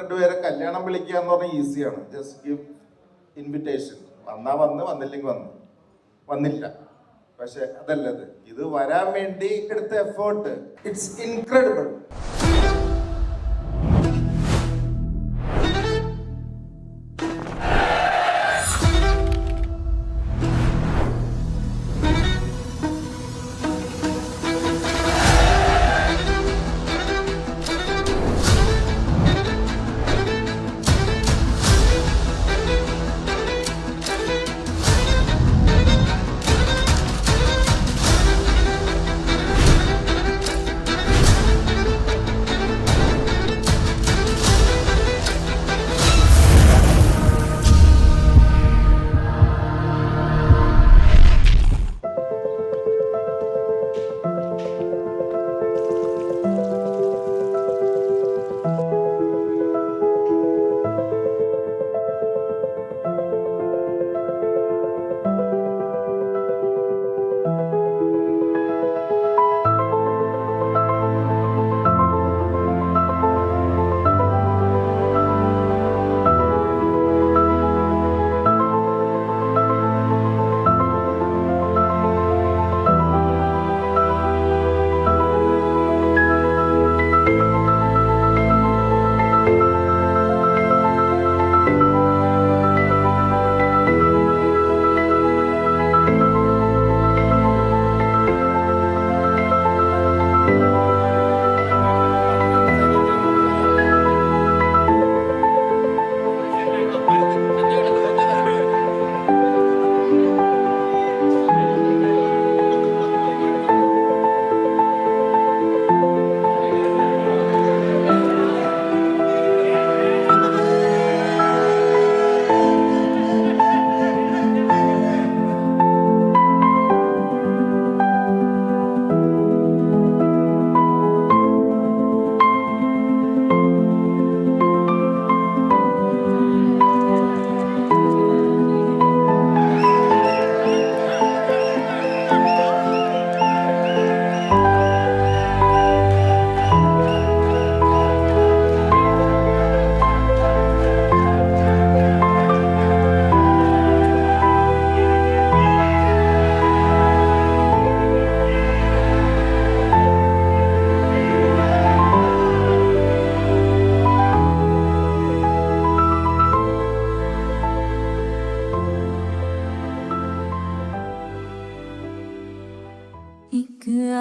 രണ്ടുപേരെ കല്യാണം വിളിക്കുക എന്ന് പറഞ്ഞാൽ ഈസിയാണ്. Just give invitation. വന്നാ വന്ന്, വന്നില്ലെങ്കിൽ വന്നില്ല. പക്ഷെ അതല്ലത്, ഇത് വരാൻ വേണ്ടി എടുത്ത എഫേർട്ട്, ഇറ്റ്സ് ഇൻക്രെഡിബിൾ.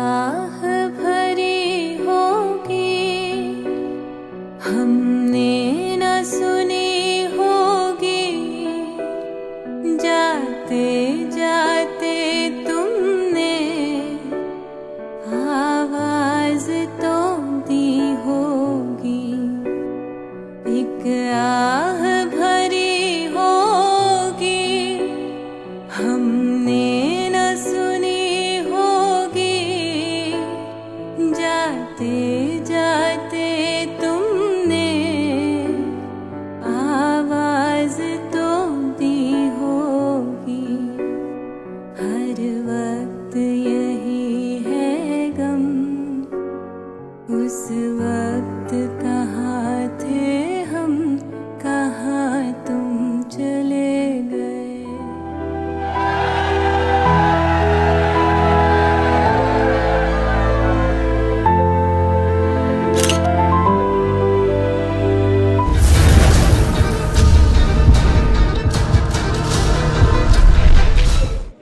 आह भरी होगी हमने न सुनी होगी, जाते जाते तुमने आवाज तो दी होगी। एक आह भरी होगी हमने न सुनी होगी, जाते जाते तुमने आवाज तो दी होगी। हर वक्त यही है गम, उस वक्त कहाँ थे हम, कहाँ तुम चले गए।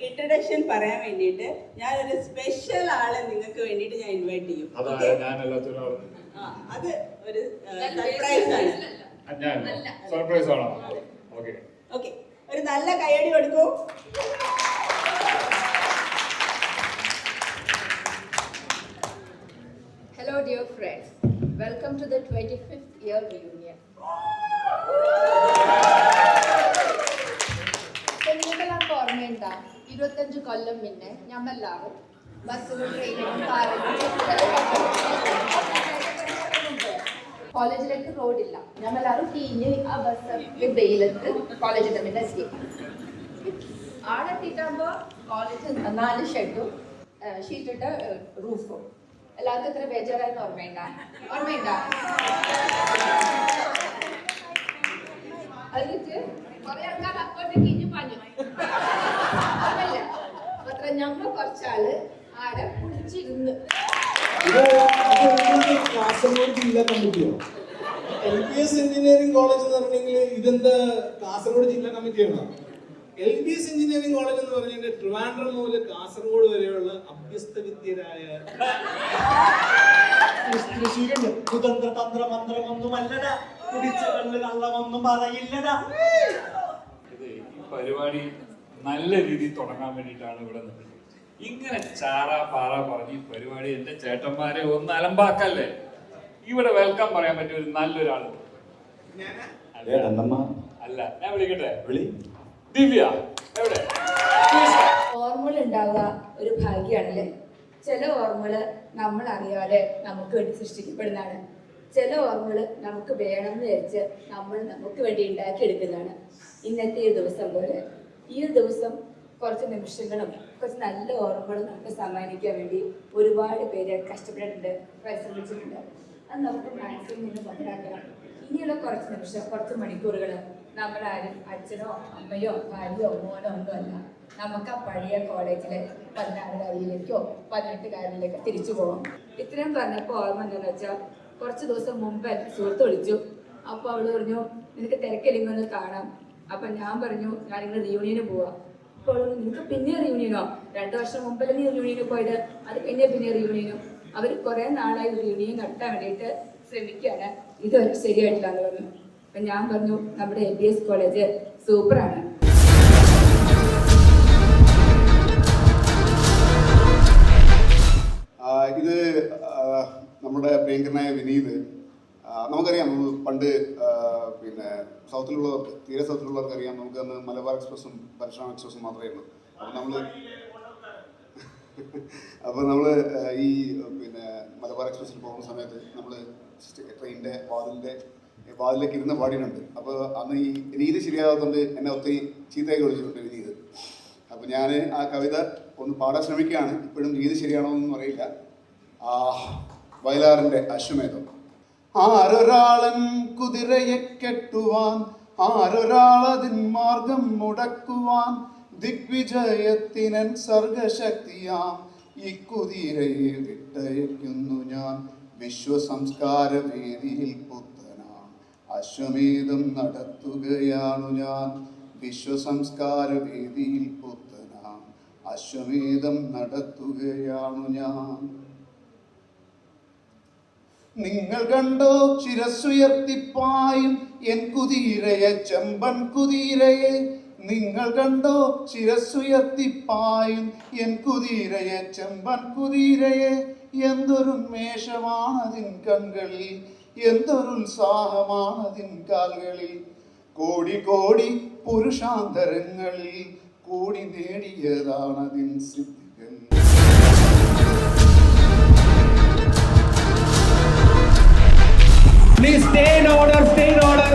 ഇൻട്രഡക്ഷൻ പറയാൻ വേണ്ടിയിട്ട് ഞാനൊരു സ്പെഷ്യൽ ആളെ നിങ്ങൾക്ക് വേണ്ടിയിട്ട് ഞാൻ ഇൻവൈറ്റ് ചെയ്യും. അത് ഒരു സർപ്രൈസ് ആണ്. സർപ്രൈസ് ആണോ? ഓക്കെ, ഒരു നല്ല കയ്യടി കൊടുക്കൂ. Hello dear friends, welcome to the 25th year reunion. നിങ്ങൾക്കെല്ലാവർക്കും ഓർമ്മയുണ്ടാ 25 കൊല്ലം മുന്നേ ഞമ്മല്ലാവും ബസ്സിലും ട്രെയിനിലും കാറിലും കോളേജിലേക്ക് റോഡില്ല, ഞമ്മല്ലാരും തീഞ്ഞ് ആ ബസ് വെയിലത്ത് കോളേജിന്റെ മുന്നേ എത്തി. ആടെത്തിട്ടാകുമ്പോ കോളേജ് 4 ഷെഡും ഷീറ്റിട്ട റൂഫും. എല്ലാവർക്കും ഇത്ര ബേജാറായിരുന്നു ഓർമ്മയുണ്ടാ? എന്നിട്ട് കുറെ ആൾക്കാർ അപ്പോഴത്തെ കിഞ്ഞു പാഞ്ഞു. അതല്ല അത്ര ഞമ്മ കുറച്ചാള് ആടെ കുടിച്ചിരുന്ന്. കാസർഗോഡ് ജില്ലാ കമ്മിറ്റിയോ? LBS എഞ്ചിനീയറിംഗ് കോളേജ് എന്ന് പറഞ്ഞെങ്കിൽ ഇതെന്താ കാസർഗോഡ് ജില്ലാ കമ്മിറ്റിയാണോ? LBS എഞ്ചിനീയറിംഗ് കോളേജ് എന്ന് പറഞ്ഞാൽ ട്രിവാൻഡ്രം മുതൽ കാസർഗോഡ് വരെയുള്ള അഭ്യസ്ത വിദ്യരായ കുതന്ത്ര തന്ത്ര മന്ത്രമൊന്നുമല്ലടാ, കുടിച്ച കള്ള് കള്ളമൊന്നും പറയില്ലടാ. ഇത് ഈ പരിപാടി നല്ല രീതിയിൽ തുടങ്ങാൻ വേണ്ടിയിട്ടാണ് ഇവിടെ നിൽക്കുന്നത്. ഇങ്ങനെ ചാറാ പാറാ പറഞ്ഞ് ഈ പരിപാടി എന്റെ ചേട്ടന്മാരെ ഒന്ന് അലമ്പാക്കല്ലേ. ഇവിടെ വെൽക്കം പറയാൻ പറ്റിയ ഒരു നല്ലൊരാള് അല്ല, ഞാൻ വിളിക്കട്ടെ? ദിവ്യ എവിടെ? ഓർമ്മകൾ ഉണ്ടാവുക ഒരു ഭാഗ്യമാണല്ലേ. ചില ഓർമ്മകൾ നമ്മൾ അറിയാതെ നമുക്ക് വേണ്ടി സൃഷ്ടിക്കപ്പെടുന്നതാണ്. ചില ഓർമ്മകൾ നമുക്ക് വേണമെന്ന് വിചാരിച്ച് നമ്മൾ നമുക്ക് വേണ്ടി ഉണ്ടാക്കിയെടുക്കുന്നതാണ്. ഇന്നത്തെ ഈ ദിവസം പോലെ ഈ ഒരു ദിവസം കുറച്ച് നിമിഷങ്ങളും കുറച്ച് നല്ല ഓർമ്മകളും നമുക്ക് സമ്മാനിക്കാൻ വേണ്ടി ഒരുപാട് പേര് കഷ്ടപ്പെട്ടിട്ടുണ്ട്, പരിശ്രമിച്ചിട്ടുണ്ട്. അത് നമുക്ക് മനസ്സിൽ നിന്ന് മനസ്സിലാക്കണം. ഇനിയുള്ള കുറച്ച് നിമിഷം, കുറച്ച് മണിക്കൂറുകൾ നമ്മളാരും അച്ഛനോ അമ്മയോ ഭാര്യയോ മോനോ ഒന്നുമല്ല. നമുക്ക് ആ പഴയ കോളേജിലെ 16 18 തിരിച്ചു പോകാം. ഇത്രയും പറഞ്ഞപ്പോൾ ഓർമ്മ എന്താണെന്ന് വെച്ചാൽ, കുറച്ച് ദിവസം മുമ്പ് എൻ്റെ സുഹൃത്ത് വിളിച്ചു. അപ്പോൾ അവള് പറഞ്ഞു, നിനക്ക് തിരക്കില്ലെങ്കിൽ ഒന്ന് കാണാം. അപ്പം ഞാൻ പറഞ്ഞു, ഞാനിങ്ങനെ റിയൂണിയന് പോവാം. അപ്പോൾ നിനക്ക് പിന്നെ റിയൂണിയനോ? 2 വർഷം മുമ്പല്ലേ നീ റിയൂണിയന് പോയത്, അത് പിന്നെ റിയൂണിയനും. അവർ കുറേ നാളായി റിയൂണിയൻ നടത്താൻ വേണ്ടിയിട്ട് ശ്രമിക്കുകയാണ്. ഇതുവരെ ശരിയായിട്ടില്ല എന്ന് പറഞ്ഞു. അപ്പം ഞാൻ പറഞ്ഞു, നമ്മുടെ LBS കോളേജ് സൂപ്പറാണ്. ഇത് നമ്മുടെ പ്രിയങ്കരനായ വിനീത്. നമുക്കറിയാം, നമ്മൾ പണ്ട് പിന്നെ സൗത്തിലുള്ളവർക്ക്, തീരെ സൗത്തിലുള്ളവർക്ക് അറിയാം, നമുക്ക് അന്ന് മലബാർ എക്സ്പ്രസും പരശുറാം എക്സ്പ്രസും മാത്രമേ ഉള്ളൂ. അപ്പോൾ നമ്മൾ ഈ പിന്നെ മലബാർ എക്സ്പ്രസ്സിൽ പോകുന്ന സമയത്ത് നമ്മൾ ട്രെയിനിൻ്റെ വാതിലേക്ക് ഇരുന്ന് പാടിയിട്ടുണ്ട്. അപ്പോൾ അന്ന് ഈ രീതി ശരിയാകാത്തതുകൊണ്ട് എന്നെ ഒത്തിരി ചീത്തയൊക്കെ വിളിച്ചിട്ടുണ്ട് വിനീത്. അപ്പോൾ ഞാൻ ആ കവിത ഒന്ന് പാടാൻ ശ്രമിക്കുകയാണ്. ഇപ്പോഴും രീതി ശരിയാണോ എന്നൊന്നും അറിയില്ല. വയലാറിൻ്റെ അശ്വമേധം. ആരൊരാളൻ കുതിരയെ കെട്ടുവാൻ, ആരൊരാളതിൻ മാർഗം മുടക്കുവാൻ, ദിഗ്വിജയത്തിനൻ സർഗശക്തിയാം ഈ കുതിരയെ വിട്ടയക്കുന്നു ഞാൻ. വിശ്വസംസ്കാര വേദിയിൽ പുത്തനാം അശ്വമേധം നടത്തുകയാണു ഞാൻ. വിശ്വസംസ്കാര വേദിയിൽ പുത്തനാം അശ്വമേധം നടത്തുകയാണു ഞാൻ. നിങ്ങൾ കണ്ടോ ശിരസ്സുയർത്തിപ്പായും എൻ കുതിരയെ, ചെമ്പൻ കുതിരയെ? നിങ്ങൾ കണ്ടോ ശിരസ്സുയർത്തിപ്പായും എൻ കുതിരയെ, ചെമ്പൻ കുതിരയെ? എന്തൊരുന്മേഷമാണതിൻ കൺകളിൽ, എന്തൊരുത്സാഹമാണതിൻ കാൽകളിൽ. കോടി കോടി പുരുഷാന്തരങ്ങളിൽ കൂടി നേടിയതാണതിൻ സിദ്ധികൾ. Please stay in order, stay in order.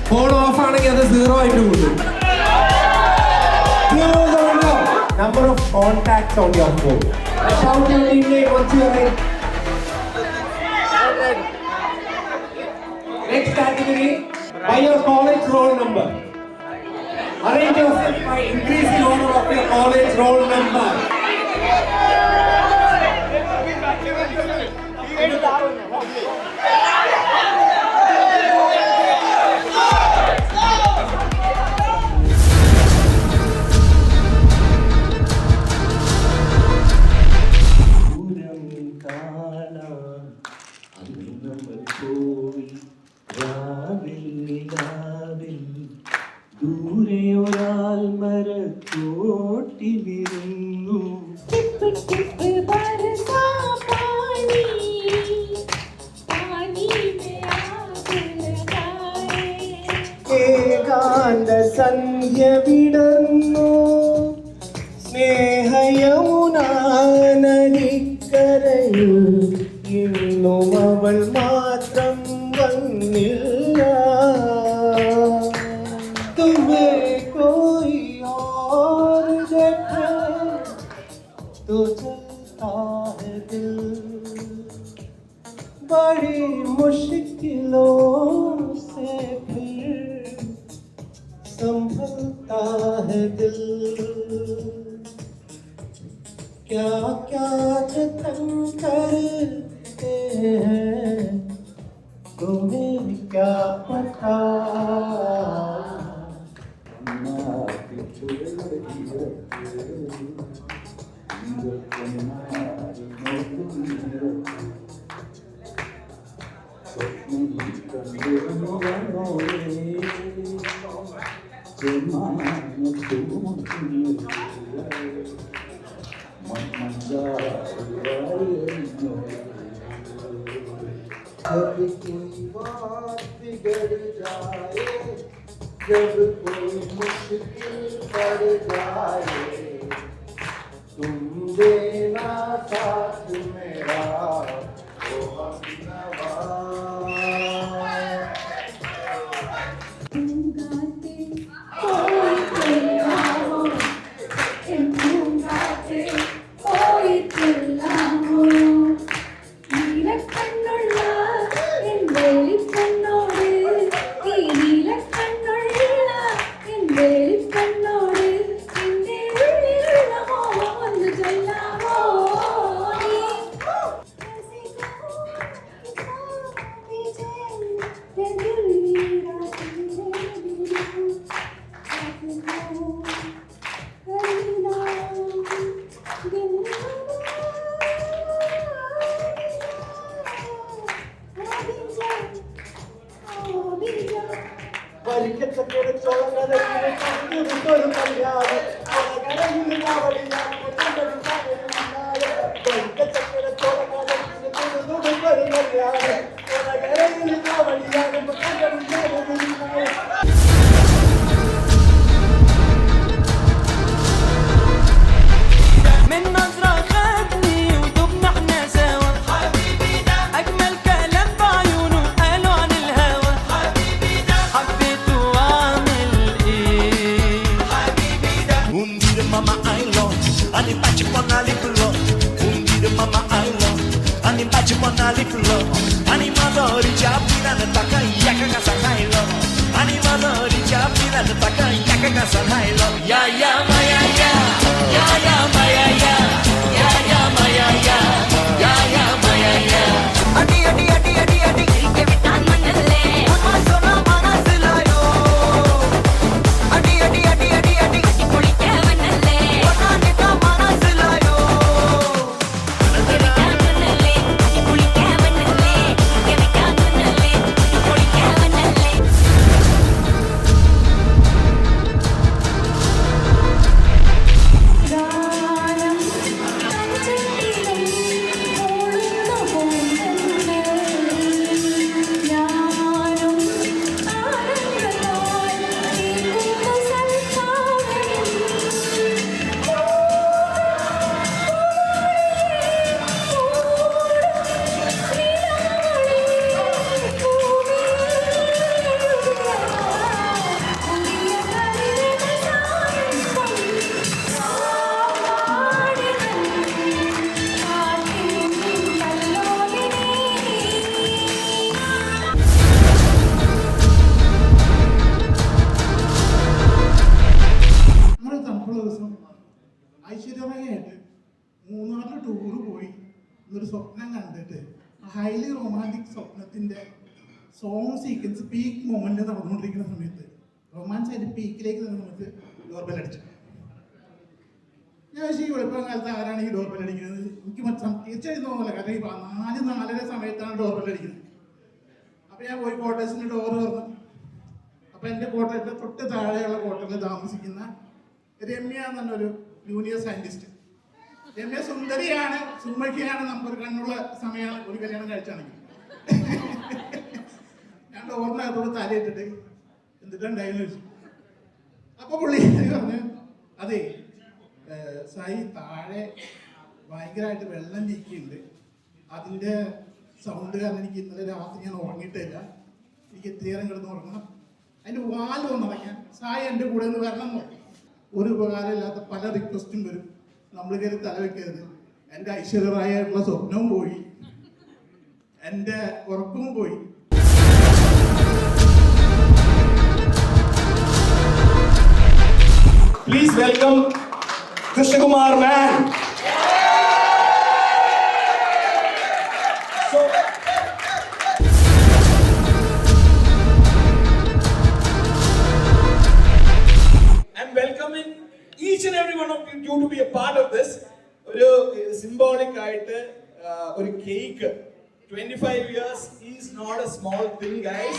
Phone off ആണെങ്കിൽ അത് 0 ആയിട്ട് കൂടും. Number of contacts on your phone. Shout your name once you are ready. Next category, by your college roll number. Arrange yourself by increasing order of your college roll number. ദൂരെയൊരാൾ മരത്തോട്ടിലിരുന്നു. ഏകാന്ത സന്ധ്യ വിടർന്നു സ്നേഹയമുനാ നദിക്കരയിൽ. ഇന്നും അവൾ മാത്രം വന്നില്ല. തുമേ കോയി ഓർ ദേഖേ तो चलता है दिल. बड़ी मुश्किलों से फिर संभलता है दिल क्या क्या जतन करते हैं तुम्हें क्या पता जब कोई बात बिगड़ जाए जब कोई मुश्किल पड़ जाए तुम देना साथ मेरा ओ हमनवा من نظرة خدني ودوبنا احنا سوا حبيبي ده أجمل كلام بعيونه قالوا عن الهوى حبيبي ده حبيته وأعمل إيه حبيبي ده Undir mama I love Ani baci pona liplo Undir mama I love Ani baci pona liplo Ani madori japina na taka yaka ka sanailo Ani madori japina na taka yaka ka sanailo Ya ya maya ya Ya ya maya ya Ya ya maya ya Ya ya maya ya അടി അടി അടി അടി അടി കിരിക്കെ വിട്ടാൻ മണ്ണല്ലേ അമ്മ സോന മനസ്സിലായോ അടി അടി അടി അടി അടി കുളിക്കാവനല്ലേ ഒന്നാനിട്ടാ മനസ്സിലായോ കിരിക്കാൻ മണ്ണല്ലേ കുളിക്കാവനല്ലേ കിരിക്കാൻ മണ്ണല്ലേ കുളിക്കാവനല്ലേ അങ്ങനെ തണുപ്പുള്ള ദിവസം ഐശ്വര്യമായിട്ട് മൂന്നാറിൽ ടൂറ് പോയി എന്നൊരു സ്വപ്നം കണ്ടിട്ട് ഹൈലി റൊമാൻറ്റിക് സ്വപ്നത്തിൻ്റെ സോങ് സീക്വൻസ് പീക്ക് മൊമെന്റ് നടന്നുകൊണ്ടിരിക്കുന്ന സമയത്ത് റൊമാൻസ് ആയിട്ട് പീക്കിലേക്ക് നിന്ന സമയത്ത് ഡോർബെൽ അടിച്ചു. ഞാൻ ഈ വെളുപ്പം കാലത്ത് ആരാണ് ഈ ഡോർബെൽ അടിക്കുന്നത് എനിക്ക് തീർച്ചയായും തോന്നില്ല, കാരണം ഈ 4-4:30 സമയത്താണ് ഡോർബെൽ അടിക്കുന്നത്. അപ്പോൾ ഞാൻ പോയി ക്വാർട്ടേഴ്സിൻ്റെ ഡോർ തുറന്നു. അപ്പോൾ എൻ്റെ ക്വാർട്ടറിൻ്റെ തൊട്ട് താഴെയുള്ള ക്വാർട്ടറിൽ താമസിക്കുന്ന രമ്യ എന്നൊരു ജൂനിയർ സയൻറ്റിസ്റ്റ്. രമ്യ സുന്ദരിയാണ്, സുമഖിയാണ്, നമുക്കൊരു കണ്ണുള്ള സമയമാണ് ഒരു കല്യാണം കഴിച്ചാണെങ്കിൽ. ഞാൻ ഡോറിനകത്തോട് തലയിട്ടിട്ട് എന്തിട്ടുണ്ടായിരുന്നു ചോദിച്ചു. അപ്പോൾ പുള്ളി പറഞ്ഞു, അതെ സായി താഴെ ഭയങ്കരമായിട്ട് വെള്ളം ലീക്കുണ്ട്, അതിൻ്റെ സൗണ്ട് കാരണം എനിക്ക് ഇന്നലെ രാത്രി ഞാൻ ഉറങ്ങിയിട്ടില്ല, എനിക്ക് എത്രയേരം കിടന്ന് ഉറങ്ങണം, അതിൻ്റെ വാല് വന്നിറങ്ങാൻ സായി എൻ്റെ കൂടെ ഒന്ന് വരണം എന്ന് പറഞ്ഞു. ഒരു ഉപകാരമില്ലാത്ത പല റിക്വസ്റ്റും വരും, നമ്മൾ കയറി തലവെക്കരുത്, എൻ്റെ ഐശ്വര്യറായിട്ടുള്ള സ്വപ്നവും പോയി, എൻ്റെ ഉറപ്പും പോയി. Please welcome Krishnakumar man. So, I'm welcoming each and every one of you to be a part of this. ഒരു symbolic ആയിട്ട് ഒരു cake 25 years is not a small thing, guys.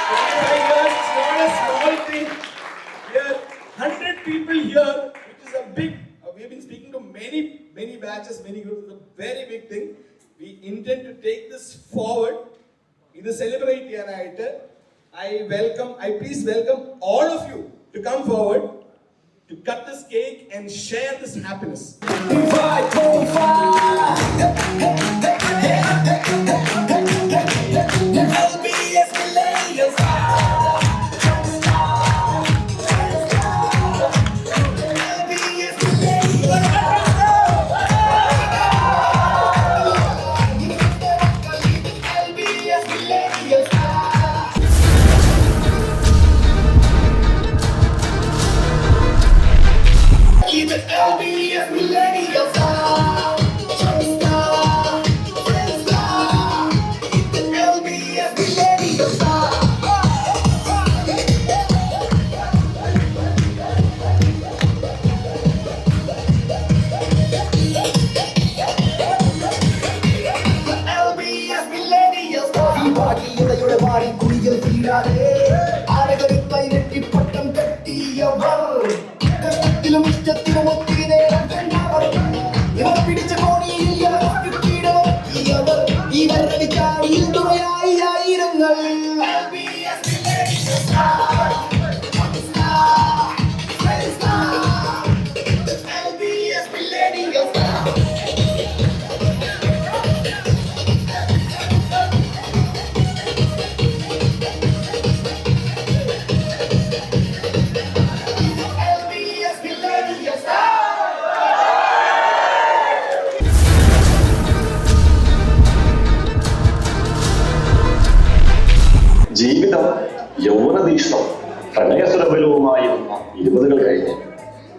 25 years is not a small thing. Here 100 people here, which is a big, we've been speaking to many batches, many groups. It's a very big thing. We intend to take this forward. This celebrate cheyanayittu I please welcome all of you to come forward to cut this cake and share this happiness. ജീവിതം യൗവനതീഷ്ണം പ്രണയസുരബലവുമായിരുന്ന 20കൾ കഴിഞ്ഞ്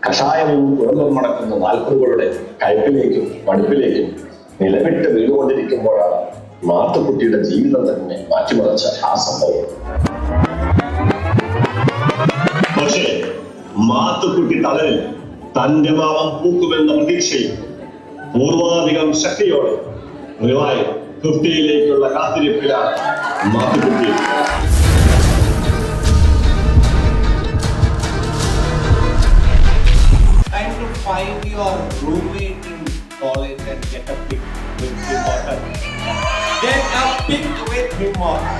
കഷായവും കുഴമ്പം മണക്കുന്ന 40കളുടെ കയ്പിലേക്കും പഠിപ്പിലേക്കും നിലവിട്ട് വീണുകൊണ്ടിരിക്കുമ്പോഴാണ് മാത്തുക്കുട്ടിയുടെ ജീവിതം തന്നെ മാറ്റിമറിച്ച ആ സംഭവം. പക്ഷേ മാത്തുക്കുട്ടി തളരിൽ തന്റെ മാമം പൂക്കുമെന്ന പ്രതീക്ഷയിൽ പൂർവാധികം ശക്തിയോടെ റിവായ 50യിലേക്കുള്ള കാത്തിരിപ്പിലാണ് Mathukutty. Time to find your roommate in college and get a pic with him or her. Get a pic with him or her.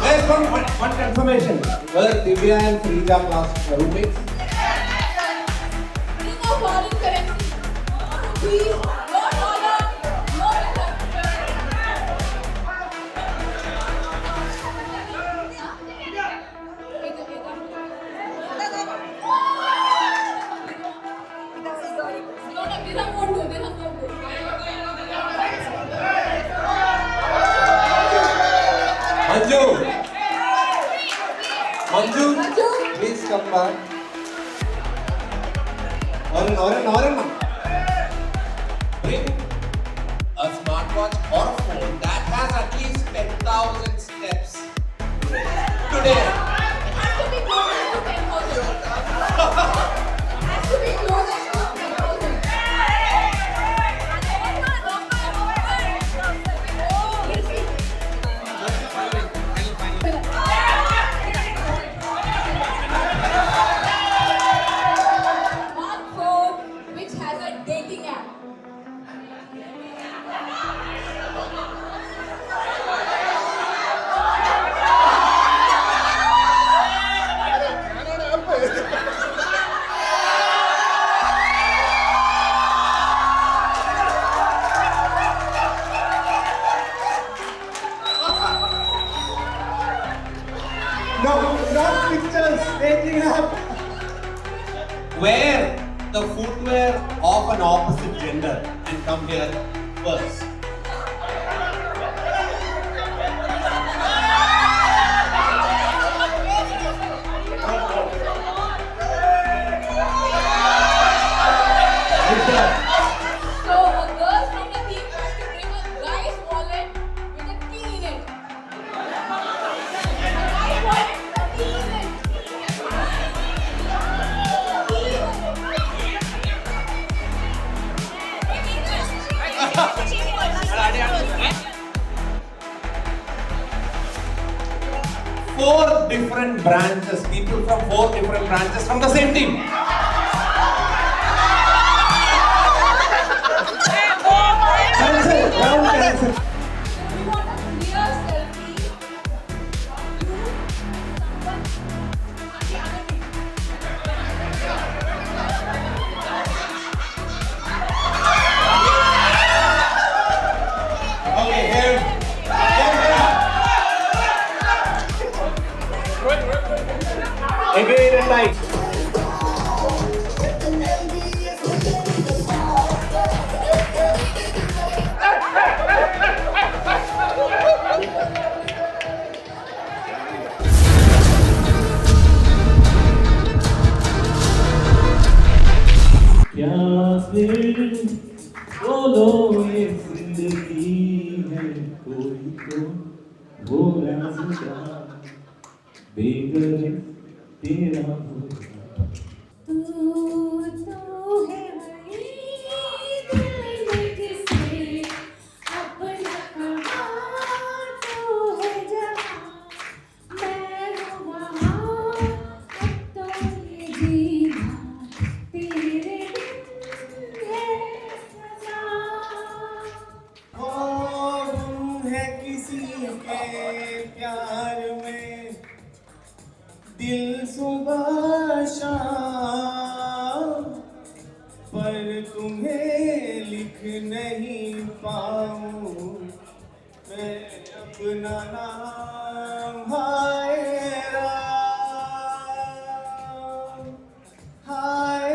There's one confirmation. Were Divya and Frida class roommates? No foreign currency. Please, no dollar, no dollar. Manju, please come back. Oren. Bring a smartwatch or a phone that has at least 10,000 steps today. Has to be closer to 10,000. Has to be closer to 10,000. Smartphone which has a dating app. No, not pictures, dating app. wear the footwear of an opposite gender and come here first. So a girl from the team has to bring a guy's wallet with a key in it. A guy's wallet with a key in it. Four different branches, people from 4 different branches from the same team. We want a clear selfie of you, someone, and the other team. Okay, here. Again and light. बोलो ये जिंदगी है कोई तो वो राज़ बेगर तेरा होगा तू तो है वही दिल में किसे अपना कहा तो है जहाँ मैं हूँ वहाँ अब तो ये जीना तेरे बिन है सजा है किसी के प्यार में दिल सुबह शाम पर तुम्हें लिख नहीं पाऊं मैं अपना नाम हाय राम हाय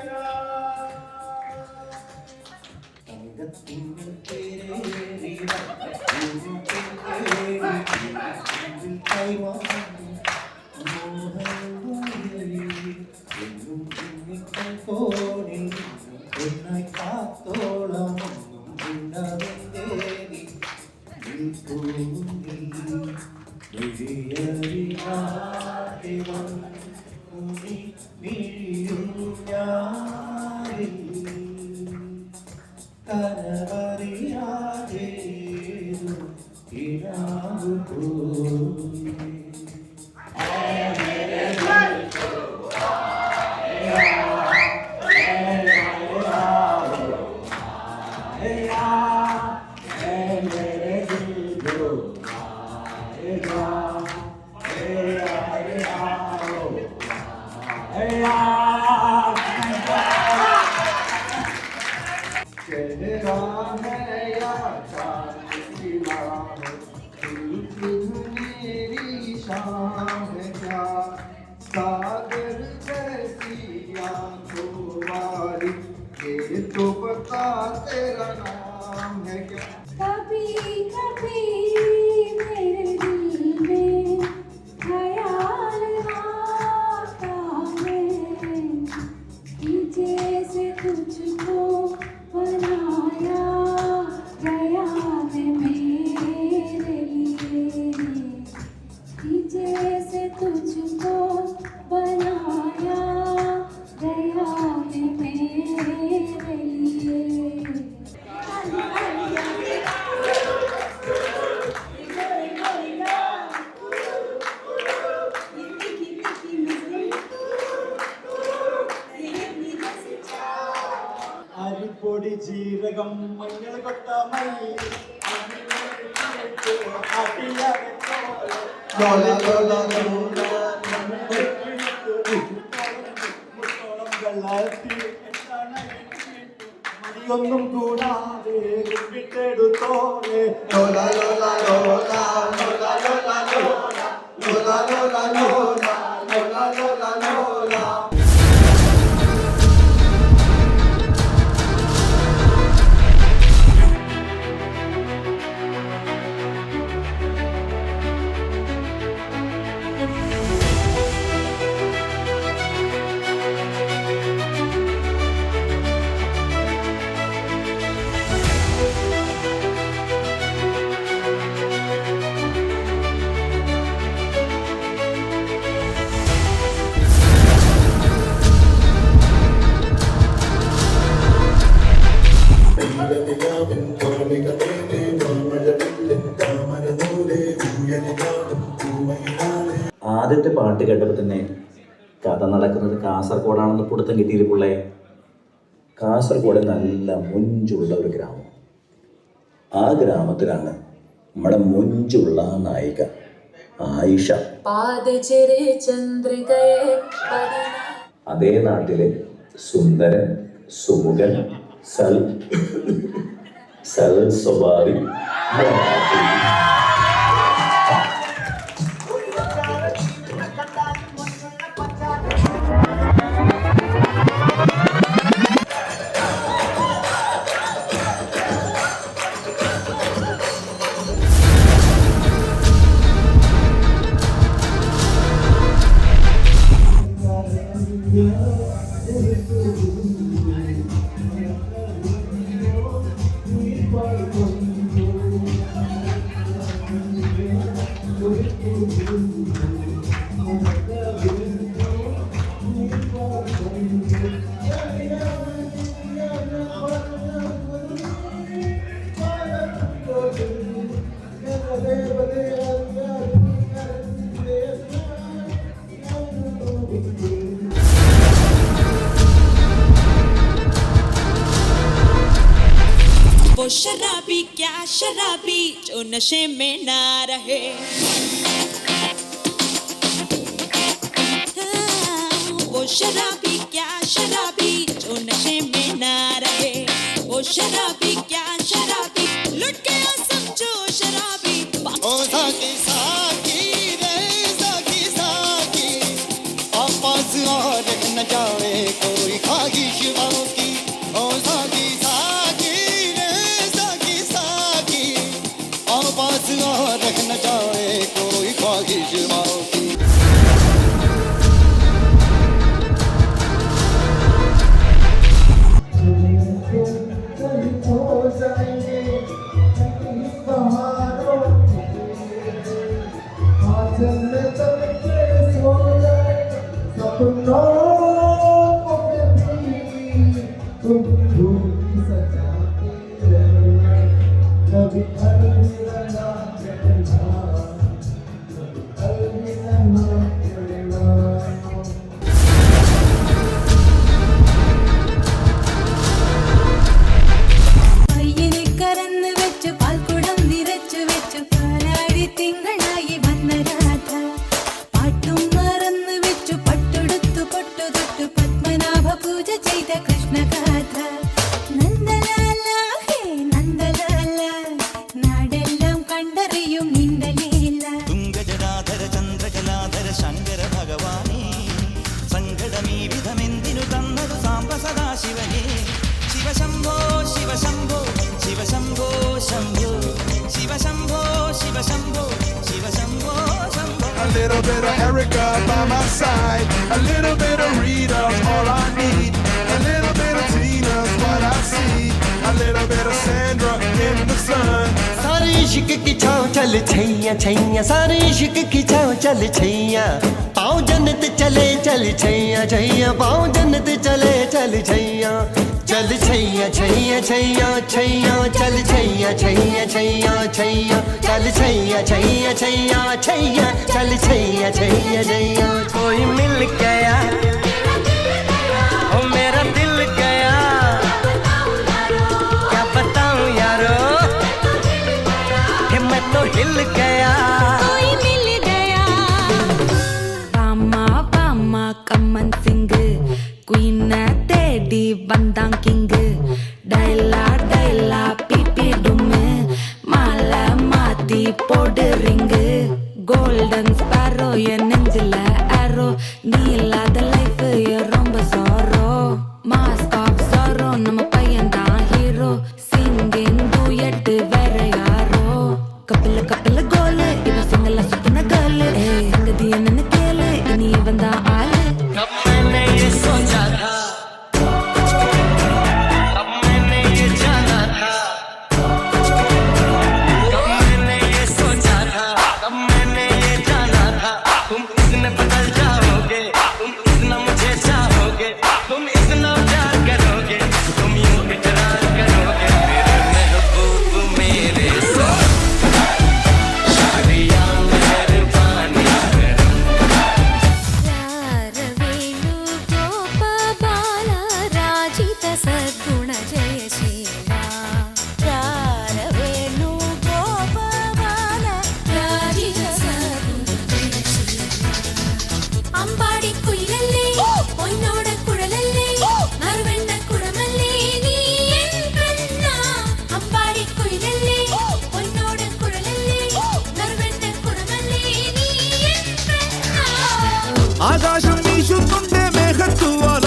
राम തങ്കത്തിങ്കൾ തേരേറി ഒന്നായി കാത്തോളം കനവറിയാതെ ഇരാവു പോയി सागर जैसी आंखों वाली ये तो बता तेरा नाम है क्या कभी कभी मेरे दिल में ख्याल आता है कि जैसे तुझको बनाया गया है मेरे लिए कि जैसे तुझको बनाया गया है मेरे लिए അരിപ്പൊടി ജീരകം മഞ്ഞൾ കൊട്ട മല്ലി മടിയൊന്നും കൂടാതെ കുപ്പിട്ടെടുത്തോളെ ലോല ലോല ലോല ലോല ലോല ലോല ലോല ലോല ലോല ലോല ലോല ആദ്യത്തെ പാട്ട് കേട്ടപ്പോൾ തന്നെ കഥ നടക്കുന്നത് കാസർഗോഡാണെന്ന് പിടുത്തം കിട്ടിയില്ല പിള്ളേ. കാസർഗോഡ് നല്ല മുഞ്ചുള്ള ഒരു ഗ്രാമം. ആ ഗ്രാമത്തിലാണ് നമ്മുടെ മുഞ്ചുള്ള നായിക ആയിഷ. അതേ നാട്ടിലെ സുന്ദരൻ, സുമുഖൻ, സൽ സ്വഭാവി वो शराबी क्या शराबी जो नशे में ना रहे, वो शराबी क्या शराबी जो नशे में ना रहे, वो शराबी क्या शराबी लुट गया समझो शराबी। ओ साकी साकी रे साकी साकी, आवाज़ और न जाए कोई ख्वाहिश वालों की। ओ साकी साकी रे साकी साकी, आवाज़ और न जाए कोई ख्वाहिश वालों की। A little bit of Erica by my side, a little bit of Rita's all I need, a little bit of Tina's what I see, a little bit of Sandra in the sun. सारे इश्क की छाँव चल छैया छैया, सारे इश्क की छाँव चल छैया, पाँव जन्नत चले चल छैया छैया, पाँव जन्नत चले चल छैया, चल छैया छैया छैया छैया, चल छैया छैया छैया छैया, चल छैया छैया छैया छैया, चल छैया छैया छैया। कोई मिल गया ओ मेरा दिल गया, क्या बताऊं यारो मैं तो हिल गया। कोई मिल गया। बामा बामा कमन सिंह क्वीन तेडी बंदां किंग, डैला डैला पीपी डुम माला माती पोड रिंग, गोल्डन स्पैरो ये नेंजिल एरो, नीला द लाइफ ये रोंब सोरो, मास्क ऑफ सोरो नम पयंदा हीरो, सिंगिंग डुएट वेरे यारो, कपिल कपिल गोल इव सिंगल सुपन गर्ल, संग दिया नन केल इनी बंदा आल। कब मैंने ये सोचा था, कब मैंने ये जाना था, कब मैंने ये सोचा था, कब मैंने ये जाना था, तुम किसने ആകാശം വീശുന്നുണ്ട് മേഘത്തുവാല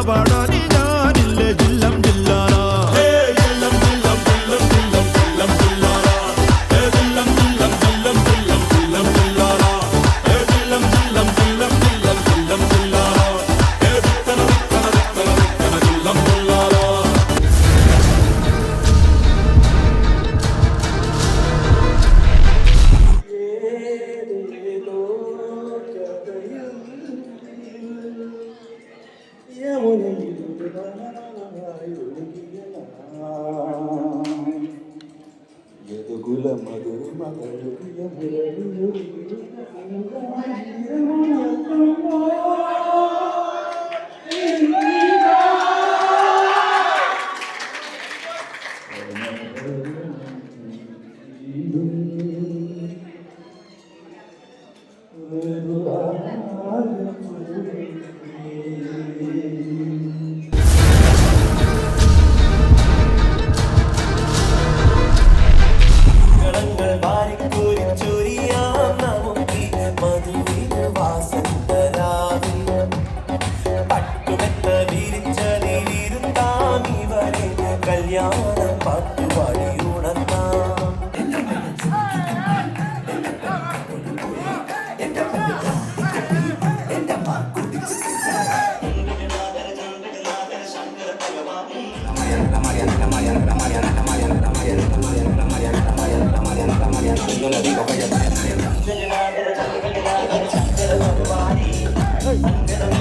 പാടാനി ഞാനില്ല ജില്ലം ജില്ലാല ജില്ലം ജില്ലം ജില്ലം ജില്ലം ജില്ലം ജില്ലാല ജില്ലം ജില്ലം ജില്ലം ജില്ലം ജില്ലം ജില്ലാല ജില്ലം ജില്ലം ജില്ലം ജില്ലം ജില്ലം ജില്ലാല ജില്ലം ജില്ലാല Mariana,